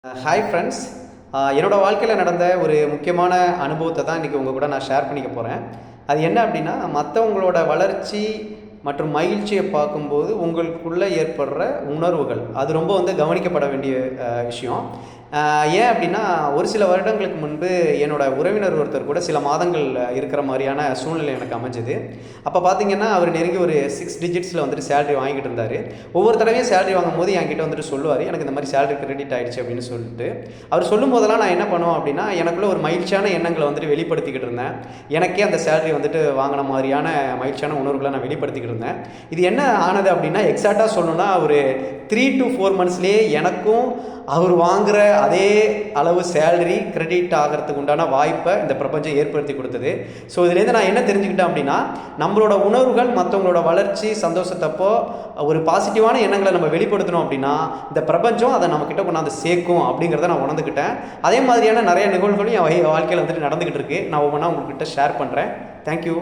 Hi friends. என்னோடய வாழ்க்கையில் நடந்த ஒரு முக்கியமான அனுபவத்தை தான் இன்றைக்கி உங்கள் கூட நான் ஷேர் பண்ணிக்க போகிறேன். அது என்ன அப்படின்னா, மற்றவங்களோட வளர்ச்சி மற்றும் மகிழ்ச்சியை பார்க்கும்போது உங்களுக்குள்ளே ஏற்படுற உணர்வுகள் அது ரொம்ப கவனிக்கப்பட வேண்டிய விஷயம். ஏன் அப்படின்னா, ஒரு சில வருடங்களுக்கு முன்பு என்னோடய உறவினர் ஒருத்தர் கூட சில மாதங்கள் இருக்கிற மாதிரியான சூழ்நிலை எனக்கு அமைஞ்சுது. அப்போ பார்த்தீங்கன்னா, அவர் நெருங்கி ஒரு 6 டிஜிட்ஸில் சேலரி வாங்கிட்டு இருந்தார். ஒவ்வொரு தடவையும் சேலரி வாங்கும்போது என்கிட்ட சொல்லுவார், எனக்கு இந்த மாதிரி சேலரி கிரெடிட் ஆகிடுச்சு அப்படின்னு சொல்லிட்டு. அவர் சொல்லும் போதெல்லாம் நான் என்ன பண்ணுவேன் அப்படின்னா, எனக்குள்ள ஒரு மகிழ்ச்சியான எண்ணங்களை வெளிப்படுத்திக்கிட்டு இருந்தேன். எனக்கே அந்த சேலரி வாங்கின மாதிரியான மகிழ்ச்சியான உணர்வுகளை நான் வெளிப்படுத்திக்கிட்டு இருந்தேன். இது என்ன ஆனது அப்படின்னா, எக்ஸாக்டாக சொல்லணும்னா ஒரு 3 to 4 monthsலேயே எனக்கும் அவர் வாங்குகிற அதே அளவு சேலரி கிரெடிட் ஆகிறதுக்கு உண்டான வாய்ப்பை இந்த பிரபஞ்சம் ஏற்படுத்தி கொடுத்தது. ஸோ இதுலேருந்து நான் என்ன தெரிஞ்சுக்கிட்டேன் அப்படின்னா, நம்மளோட உணர்வுகள் மற்றவங்களோட வளர்ச்சி சந்தோஷத்தப்போ ஒரு பாசிட்டிவான எண்ணங்களை நம்ம வெளிப்படுத்தணும் அப்படின்னா, இந்த பிரபஞ்சம் அதை நம்மக்கிட்ட கொண்டாந்து சேர்க்கும் அப்படிங்கிறத நான் உணர்ந்துக்கிட்டேன். அதே மாதிரியான நிறைய நிகழ்வுகளும் என் வாழ்க்கையில் நடந்துக்கிட்டு இருக்கு. நான் ஒவ்வொன்றா உங்கள்கிட்ட ஷேர் பண்ணுறேன். தேங்க்யூ.